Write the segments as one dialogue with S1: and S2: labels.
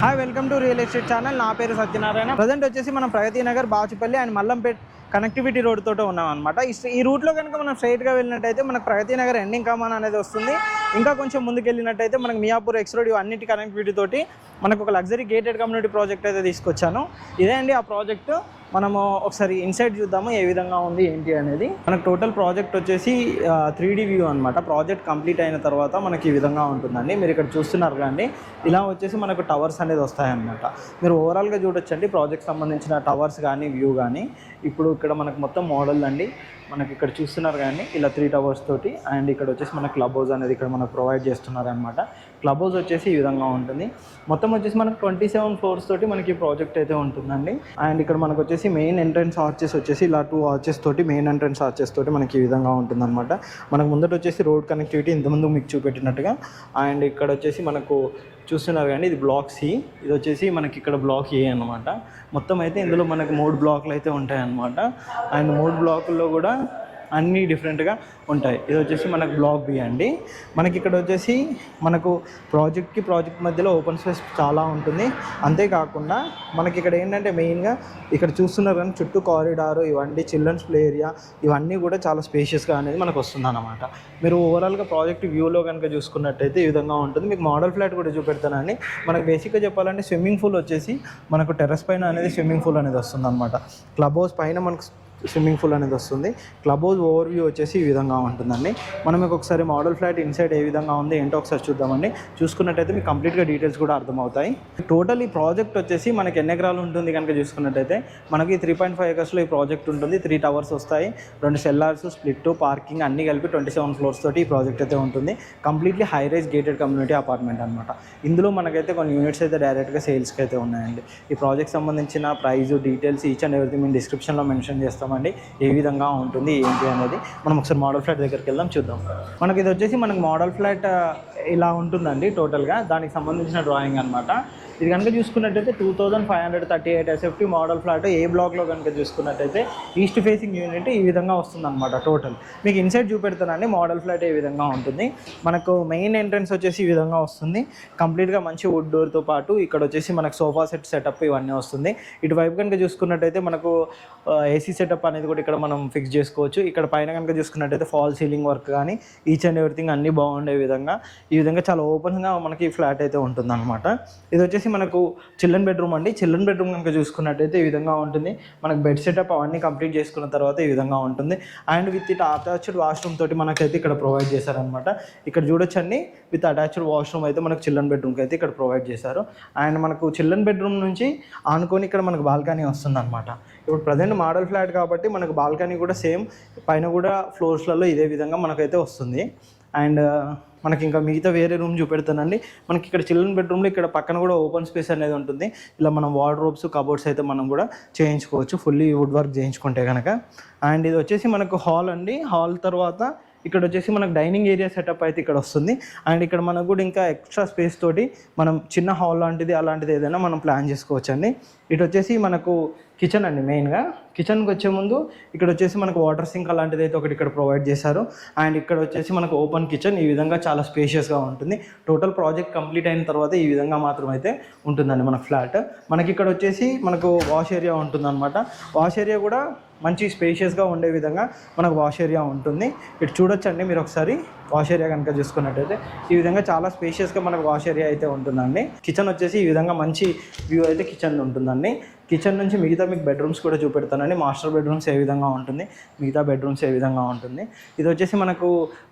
S1: Hi welcome to real estate channel. నా పేరు Satyanarayana. Present వచ్చేసి మనం Pragathi Nagar, Bachupally and Mallampet connectivity road తోటే ఉన్నాం అనమాట. ఈ రూట్లో కనుక మనం స్ట్రైట్గా వెళ్ళినట్టయితే మనకు ప్రగతి నగర్ ఎండింగ్ కమాన్ అనేది వస్తుంది. ఇంకా కొంచెం ముందుకు వెళ్ళినట్టయితే మనకు మియాపూర్ ఎక్స్ రోడ్ ఇవన్నిటి కనెక్టివిటీ తోటి మనకు ఒక లగ్జరీ గేటెడ్ కమ్యూనిటీ ప్రాజెక్ట్ అయితే తీసుకొచ్చాను. ఇదే అండి ఆ ప్రాజెక్టు. మనము ఒకసారి ఇన్సైడ్ చూద్దాము ఏ విధంగా ఉంది ఏంటి అనేది. మనకు టోటల్ ప్రాజెక్ట్ వచ్చేసి 3D వ్యూ అనమాట. ప్రాజెక్ట్ కంప్లీట్ అయిన తర్వాత మనకి ఈ విధంగా ఉంటుందండి. మీరు ఇక్కడ చూస్తున్నారు కానీ ఇలా వచ్చేసి మనకు టవర్స్ అనేది వస్తాయన్నమాట. మీరు ఓవరాల్గా చూడొచ్చండి ప్రాజెక్ట్ సంబంధించిన టవర్స్ కానీ వ్యూ కానీ. ఇప్పుడు ఇక్కడ మనకు మొత్తం మోడల్ అండి. మనకి ఇక్కడ చూస్తున్నారు కానీ ఇలా 3 టవర్స్ తోటి అండ్ ఇక్కడ వచ్చేసి మన క్లబ్ హౌస్ అనేది ఇక్కడ మనకు ప్రొవైడ్ చేస్తున్నారు అనమాట. క్లబ్ హౌస్ వచ్చేసి ఈ విధంగా ఉంటుంది. మొత్తం వచ్చేసి మనకు 27 ఫ్లోర్స్ తోటి మనకి ప్రాజెక్ట్ అయితే ఉంటుందండి. అండ్ ఇక్కడ మనకు వచ్చేసి మెయిన్ ఎంట్రన్స్ ఆర్చెస్ వచ్చేసి ఇలా 2 ఆర్చెస్ తోటి మెయిన్ ఎంట్రన్స్ ఆర్చెస్ తోటి మనకి ఈ విధంగా ఉంటుందన్నమాట. మనకు ముందట వచ్చేసి రోడ్ కనెక్టివిటీ ఇంతకుముందు మీకు చూపెట్టినట్టుగా. అండ్ ఇక్కడ వచ్చేసి మనకు చూస్తున్నారు కానీ ఇది బ్లాక్ సి, ఇది వచ్చేసి మనకి ఇక్కడ బ్లాక్ ఏ అనమాట. మొత్తం అయితే ఇందులో మనకు 3 బ్లాక్లు అయితే ఉంటాయన్నమాట. అండ్ 3 బ్లాకుల్లో కూడా అన్నీ డిఫరెంట్గా ఉంటాయి. ఇది వచ్చేసి మనకు బ్లాక్ బి అండి. మనకి ఇక్కడ వచ్చేసి మనకు ప్రాజెక్ట్ మధ్యలో ఓపెన్ స్పేస్ చాలా ఉంటుంది. అంతేకాకుండా మనకి ఇక్కడ ఏంటంటే మెయిన్గా ఇక్కడ చూస్తున్నారు కానీ చుట్టూ కారిడారు ఇవన్నీ చిల్డ్రన్స్ ప్లే ఏరియా ఇవన్నీ కూడా చాలా స్పేషియస్గా అనేది మనకు వస్తుంది అన్నమాట. మీరు ఓవరాల్గా ప్రాజెక్ట్ వ్యూలో కనుక చూసుకున్నట్టయితే ఈ విధంగా ఉంటుంది. మీకు మోడల్ ఫ్లాట్ కూడా చూపెడతానండి. మనకు బేసిక్గా చెప్పాలంటే స్విమ్మింగ్ పూల్ వచ్చేసి మనకు టెర్రస్ పైన అనేది స్విమ్మింగ్ పూల్ అనేది వస్తుంది అనమాట. క్లబ్ హౌస్ పైన మనకు స్విమ్మింగ్ పూల్ అనేది వస్తుంది. క్లబ్ హౌస్ ఓవర్ వ్యూ వచ్చేసి ఈ విధంగా ఉంటుందండి. మనం మీకు ఒకసారి మోడల్ ఫ్లాట్ ఇన్సైడ్ ఏ విధంగా ఉంది ఏంటో ఒకసారి చూద్దామండి. చూసుకున్నట్టయితే మీకు కంప్లీట్గా డీటెయిల్స్ కూడా అర్థమవుతాయి. టోటల్ ఈ ప్రాజెక్ట్ వచ్చేసి మనకి ఎన్ని ఎకరాలు ఉంటుంది కనుక చూసుకున్నట్టయితే మనకి 3.5 ఎకర్స్లో ఈ ప్రాజెక్ట్ ఉంటుంది. 3 టవర్స్ వస్తాయి, 2 సెల్లార్స్, స్ప్లిట్, పార్కింగ్ అన్నీ కలిపి 27 ఫ్లోర్స్ తోటి ఈ ప్రాజెక్ట్ అయితే ఉంటుంది. Completely high rise gated community apartment అనమాట. ఇందులో మనకైతే కొన్ని యూనిట్స్ అయితే డైరెక్ట్గా సేల్స్కి అయితే ఉన్నాయండి. ఈ ప్రాజెక్ట్ సంబంధించిన price details each and everything మేము డిస్క్రిప్షన్లో మెన్షన్ చేస్తాం అండి. ఏ విధంగా ఉంటుంది ఏంటి అనేది మనం ఒకసారి మోడల్ ఫ్లాట్ దగ్గరికి వెళ్దాం, చూద్దాం. మనకి ఇది వచ్చేసి మనకు మోడల్ ఫ్లాట్ ఇలా ఉంటుందండి. టోటల్గా దానికి సంబంధించిన డ్రాయింగ్ అనమాట. ఇది కనుక చూసుకున్నట్టయితే 2538 SFT మోడల్ ఫ్లాట్ ఏ బ్లాక్లో కనుక చూసుకున్నట్టయితే ఈస్ట్ ఫేసింగ్ యూనిట్ ఈ విధంగా వస్తుందన్నమాట. టోటల్ మీకు ఇన్సైడ్ చూపెడతానండి మోడల్ ఫ్లాట్ ఏ విధంగా ఉంటుంది. మనకు మెయిన్ ఎంట్రన్స్ వచ్చేసి ఈ విధంగా వస్తుంది. కంప్లీట్గా మంచి వుడ్ డోర్తో పాటు ఇక్కడ వచ్చేసి మనకు సోఫా సెటప్ ఇవన్నీ వస్తుంది. ఇటువైపు కనుక చూసుకున్నట్టయితే మనకు AC సెటప్ అనేది కూడా ఇక్కడ మనం ఫిక్స్ చేసుకోవచ్చు. ఇక్కడ పైన కనుక చూసుకున్నట్టయితే ఫాల్ సీలింగ్ వర్క్ కానీ ఈచ్ అండ్ ఎవ్రీథింగ్ అన్నీ బాగుండే విధంగా ఈ విధంగా చాలా ఓపెన్గా మనకి ఫ్లాట్ అయితే ఉంటుంది అనమాట. ఇది వచ్చేసి మనకు చిల్డ్రన్ బెడ్రూమ్ అండి. చిల్డ్రన్ బెడ్రూమ్ కనుక చూసుకున్నట్టయితే ఈ విధంగా ఉంటుంది. మనకు బెడ్ సెటప్ అవన్నీ కంప్లీట్ చేసుకున్న తర్వాత ఈ విధంగా ఉంటుంది. And with it attached washroom తోటి మనకైతే ఇక్కడ ప్రొవైడ్ చేశారనమాట. ఇక్కడ చూడొచ్చండి విత్ అటాచ్డ్ వాష్రూమ్ అయితే మనకు చిల్డ్రన్ బెడ్రూమ్కి అయితే ఇక్కడ ప్రొవైడ్ చేశారు. అండ్ మనకు చిల్డ్రన్ బెడ్రూమ్ నుంచి ఆనుకొని ఇక్కడ మనకు బాల్కనీ వస్తుంది అనమాట. ఇప్పుడు ప్రజెంట్ మోడల్ ఫ్లాట్ కాబట్టి మనకు బాల్కనీ కూడా సేమ్ పైన కూడా ఫ్లోర్స్లలో ఇదే విధంగా మనకైతే వస్తుంది. అండ్ మనకి ఇంకా మిగతా వేరే రూమ్ చూపెడతానండి. మనకి ఇక్కడ చిల్డ్రన్ బెడ్రూమ్లో ఇక్కడ పక్కన కూడా ఓపెన్ స్పేస్ అనేది ఉంటుంది. ఇలా మనం వార్డ్రోబ్స్ కబోర్డ్స్ అయితే మనం కూడా చేయించుకోవచ్చు ఫుల్లీ వుడ్ వర్క్ చేయించుకుంటే కనుక. అండ్ ఇది వచ్చేసి మనకు హాల్ అండి. హాల్ తర్వాత ఇక్కడ వచ్చేసి మనకు డైనింగ్ ఏరియా సెటప్ అయితే ఇక్కడ వస్తుంది. అండ్ ఇక్కడ మనకు కూడా ఇంకా ఎక్స్ట్రా స్పేస్ తోటి మనం చిన్న హాల్ లాంటిది అలాంటిది ఏదైనా మనం ప్లాన్ చేసుకోవచ్చు అండి. ఇటు వచ్చేసి మనకు కిచెన్ అండి. మెయిన్గా కిచెన్కి వచ్చే ముందు ఇక్కడ వచ్చేసి మనకు వాటర్ సింక్ అలాంటిది అయితే ఒకటి ఇక్కడ ప్రొవైడ్ చేశారు. అండ్ ఇక్కడ వచ్చేసి మనకు ఓపెన్ కిచెన్ ఈ విధంగా చాలా స్పేషియస్గా ఉంటుంది. టోటల్ ప్రాజెక్ట్ కంప్లీట్ అయిన తర్వాత ఈ విధంగా మాత్రం అయితే ఉంటుందండి మన ఫ్లాట్. మనకి ఇక్కడ వచ్చేసి మనకు వాష్ ఏరియా ఉంటుందన్నమాట. వాష్ ఏరియా కూడా మంచి స్పేషియస్గా ఉండే విధంగా మనకు వాష్ ఏరియా ఉంటుంది. ఇటు చూడొచ్చండి మీరు ఒకసారి వాష్ ఏరియా కనుక చూసుకున్నట్టయితే ఈ విధంగా చాలా స్పేషియస్గా మనకు వాష్ ఏరియా అయితే ఉంటుందండి. కిచెన్ వచ్చేసి ఈ విధంగా మంచి వ్యూ అయితే కిచెన్ ఉంటుందండి. కిచెన్ నుంచి మిగతా మీకు బెడ్రూమ్స్ కూడా చూపెడతానండి. మాస్టర్ బెడ్రూమ్స్ ఏ విధంగా ఉంటుంది, మిగతా బెడ్రూమ్స్ ఏ విధంగా ఉంటుంది. ఇది వచ్చేసి మనకు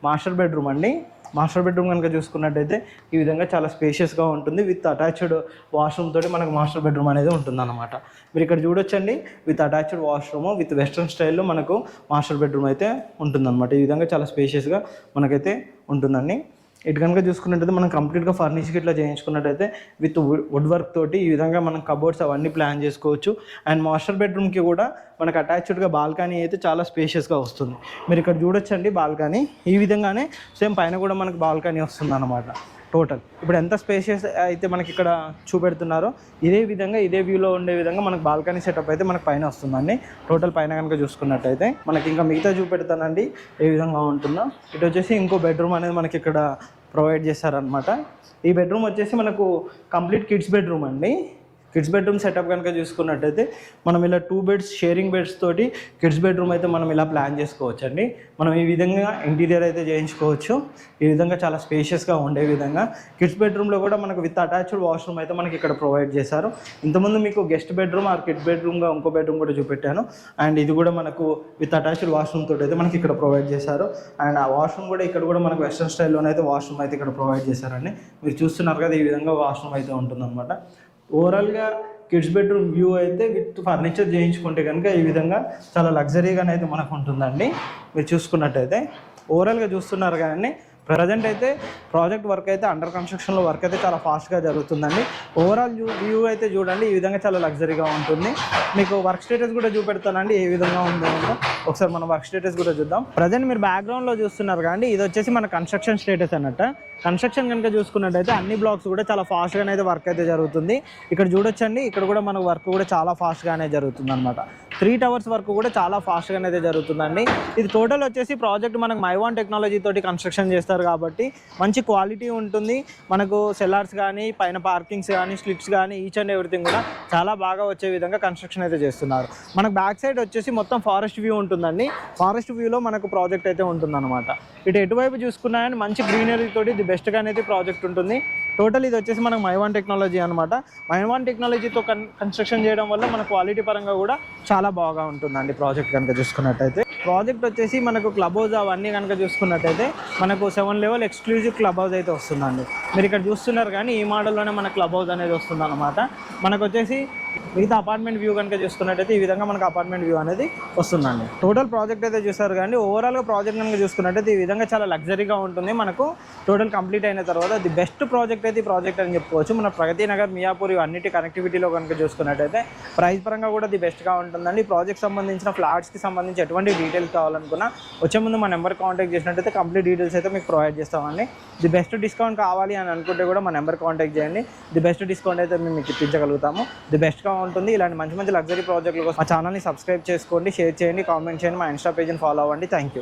S1: మాస్టర్ బెడ్రూమ్ అండి. మాస్టర్ బెడ్రూమ్ కనుక చూసుకున్నట్టయితే ఈ విధంగా చాలా స్పేషియస్గా ఉంటుంది. విత్ అటాచ్డ్ వాష్రూమ్ తోటి మనకు మాస్టర్ బెడ్రూమ్ అనేది ఉంటుందన్నమాట. మీరు ఇక్కడ చూడొచ్చండి with attached washroom with western స్టైల్లో మనకు మాస్టర్ బెడ్రూమ్ అయితే ఉంటుందన్నమాట. ఈ విధంగా చాలా స్పేషియస్గా మనకైతే ఉంటుందండి. ఇటు కనుక చూసుకున్నట్టయితే మనం కంప్లీట్గా ఫర్నిషింగ్ ఇట్లా చేయించుకున్నట్టయితే విత్ వుడ్ వర్క్ తోటి ఈ విధంగా మనం కబోర్డ్స్ అవన్నీ ప్లాన్ చేసుకోవచ్చు. అండ్ మాస్టర్ బెడ్రూమ్కి కూడా మనకు అటాచ్డ్గా బాల్కనీ అయితే చాలా స్పేషియస్గా వస్తుంది. మీరు ఇక్కడ చూడొచ్చండి బాల్కనీ ఈ విధంగానే సేమ్ పైన కూడా మనకు బాల్కనీ వస్తుంది అన్నమాట. టోటల్ ఇప్పుడు ఎంత స్పేషియస్ అయితే మనకి ఇక్కడ చూపెడుతున్నారో ఇదే విధంగా ఇదే వ్యూలో ఉండే విధంగా మనకు బాల్కనీ సెటప్ అయితే మనకు పైన వస్తుందండి. టోటల్ పైన కనుక చూసుకున్నట్టయితే మనకి ఇంకా మిగతా చూపెడతానండి ఏ విధంగా ఉంటుందో. ఇటు వచ్చేసి ఇంకో బెడ్రూమ్ అనేది మనకి ఇక్కడ ప్రొవైడ్ చేశారనమాట. ఈ బెడ్రూమ్ వచ్చేసి మనకు కంప్లీట్ కిడ్స్ బెడ్రూమ్ అండి. కిడ్స్ బెడ్రూమ్ సెటప్ కనుక చూసుకున్నట్టయితే మనం ఇలా 2 బెడ్స్ షేరింగ్ బెడ్స్ తోటి కిడ్స్ బెడ్రూమ్ అయితే మనం ఇలా ప్లాన్ చేసుకోవచ్చు అండి. మనం ఈ విధంగా ఇంటీరియర్ అయితే చేయించుకోవచ్చు. ఈ విధంగా చాలా స్పేషియస్గా ఉండే విధంగా కిడ్స్ బెడ్రూమ్లో కూడా మనకు విత్ అటాచ్డ్ వాష్రూమ్ అయితే మనకి ఇక్కడ ప్రొవైడ్ చేశారు. ఇంతకుముందు మీకు గెస్ట్ బెడ్రూమ్ ఆర్ కిడ్స్ బెడ్రూమ్గా ఇంకో బెడ్రూమ్ కూడా చూపెట్టాను. అండ్ ఇది కూడా మనకు విత్ అటాచ్డ్ వాష్రూమ్ తోటి అయితే మనకి ఇక్కడ ప్రొవైడ్ చేశారు. అండ్ ఆ వాష్రూమ్ కూడా ఇక్కడ కూడా మనకు వెస్ట్రన్ స్టైల్లోనే అయితే వాష్రూమ్ అయితే ఇక్కడ ప్రొవైడ్ చేశారండి. మీరు చూస్తున్నారు కదా, ఈ విధంగా వాష్రూమ్ అయితే ఉంటుందన్నమాట. ఓవరాల్గా కిడ్స్ బెడ్రూమ్ వ్యూ అయితే విత్ ఫర్నిచర్ చేయించుకుంటే కనుక ఈ విధంగా చాలా లగ్జరీగానే అయితే మనకు ఉంటుందండి. మీరు చూసుకున్నట్టయితే ఓవరాల్గా చూస్తున్నారు కానీ ప్రజెంట్ అయితే ప్రాజెక్ట్ వర్క్ అయితే అండర్ కన్స్ట్రక్షన్లో వర్క్ అయితే చాలా ఫాస్ట్గా జరుగుతుందండి. ఓవరాల్ వ్యూ అయితే చూడండి, ఈ విధంగా చాలా లగ్జరీగా ఉంటుంది. మీకు వర్క్ స్టేటస్ కూడా చూపెడతానండి ఏ విధంగా ఉందో. ఒకసారి మనం వర్క్ స్టేటస్ కూడా చూద్దాం. ప్రజెంట్ మీరు బ్యాక్గ్రౌండ్లో చూస్తున్నారు కానీ ఇది వచ్చేసి మన కన్స్ట్రక్షన్ స్టేటస్ అన్నట్టు. కన్స్ట్రక్షన్ కనుక చూసుకున్నట్టయితే అన్ని బ్లాక్స్ కూడా చాలా ఫాస్ట్గానే అయితే వర్క్ అయితే జరుగుతుంది. ఇక్కడ చూడొచ్చండి, ఇక్కడ కూడా మనకు వర్క్ కూడా చాలా ఫాస్ట్గానే జరుగుతుంది అనమాట. 3 టవర్స్ వరకు కూడా చాలా ఫాస్ట్గానే అయితే జరుగుతుందండి. ఇది టోటల్ వచ్చేసి ప్రాజెక్ట్ మనకు మైవాన్ టెక్నాలజీ తోటి కన్స్ట్రక్షన్ చేస్తారు కాబట్టి మంచి క్వాలిటీ ఉంటుంది. మనకు సెల్లార్స్ కానీ పైన పార్కింగ్స్ కానీ స్లిప్స్ కానీ ఈచ్ అండ్ ఎవ్రీథింగ్ కూడా చాలా బాగా వచ్చే విధంగా కన్స్ట్రక్షన్ అయితే చేస్తున్నారు. మనకు బ్యాక్ సైడ్ వచ్చేసి మొత్తం ఫారెస్ట్ వ్యూ ఉంటుందండి. ఫారెస్ట్ వ్యూలో మనకు ప్రాజెక్ట్ అయితే ఉంటుందన్నమాట. ఇటు ఎటువైపు చూసుకున్నా కానీ మంచి గ్రీనరీ తోటి ది బెస్ట్గా అనేది ప్రాజెక్ట్ ఉంటుంది. టోటల్ ఇది వచ్చేసి మనకు మైవాన్ టెక్నాలజీ అనమాట. మైవాన్ టెక్నాలజీతో కన్స్ట్రక్షన్ చేయడం వల్ల మన క్వాలిటీ పరంగా కూడా చాలా బాగా ఉంటుందండి ప్రాజెక్ట్ కనుక చూసుకున్నట్టయితే. ప్రాజెక్ట్ వచ్చేసి మనకు క్లబ్ హౌస్ అవన్నీ కనుక చూసుకున్నట్టయితే మనకు 7 లెవెల్ ఎక్స్క్లూజివ్ క్లబ్ హౌస్ అయితే వస్తుందండి. మీరు ఇక్కడ చూస్తున్నారు కానీ ఈ మోడల్లోనే మన క్లబ్ హౌస్ అనేది వస్తుంది అనమాట. మనకు వచ్చేసి మిగతా అపార్ట్మెంట్ వ్యూ కనుక చూసుకున్నట్టయితే ఈ విధంగా మనకు అపార్ట్మెంట్ వ్యూ అనేది వస్తుందండి. టోటల్ ప్రాజెక్ట్ అయితే చూస్తారు కానీ ఓవరాల్గా ప్రాజెక్ట్ కనుక చూసుకున్నట్టయితే ఈ విధంగా చాలా లగ్జరీగా ఉంటుంది. మనకు టోటల్ కంప్లీట్ అయిన తర్వాత ది బెస్ట్ ప్రాజెక్ట్ అయితే ఈ ప్రాజెక్ట్ అని చెప్పుకోవచ్చు. మన ప్రగతి నగర్, మియాపూర్ అన్నిటి కనెక్టివిటీలో కనుక చూసుకున్నట్టయితే ప్రైస్ పరంగా కూడా ది బెస్ట్గా ఉంటుందండి. ఈ ప్రాజెక్ట్ సంబంధించిన ఫ్లాట్స్కి సంబంధించి ఎటువంటి డీటెయిల్స్ కావాలనుకున్నా వచ్చే ముందు మా నెంబర్ కాంటాక్ట్ చేసినట్టయితే కంప్లీట్ డీటెయిల్స్ అయితే మీకు ప్రొవైడ్ చేస్తామండి. ది బెస్ట్ డిస్కౌంట్ కావాలి అని అనుకుంటే కూడా మా నెంబర్ కాంటాక్ట్ చేయండి. ది బెస్ట్ డిస్కౌంట్ అయితే మేము మీకు ఇప్పించగలుగుతాము. ది బెస్ట్గా ఉంటుంది. ఇలాంటి మంచి మంచి లగ్జరీ ప్రాజెక్టుల కోసం మా ఛానల్ని సబ్స్క్రైబ్ చేసుకోండి, షేర్ చేయండి, కామెంట్ చేయండి, మా ఇన్స్టా పేజ్ని ఫాలో అవ్వండి. Thank you.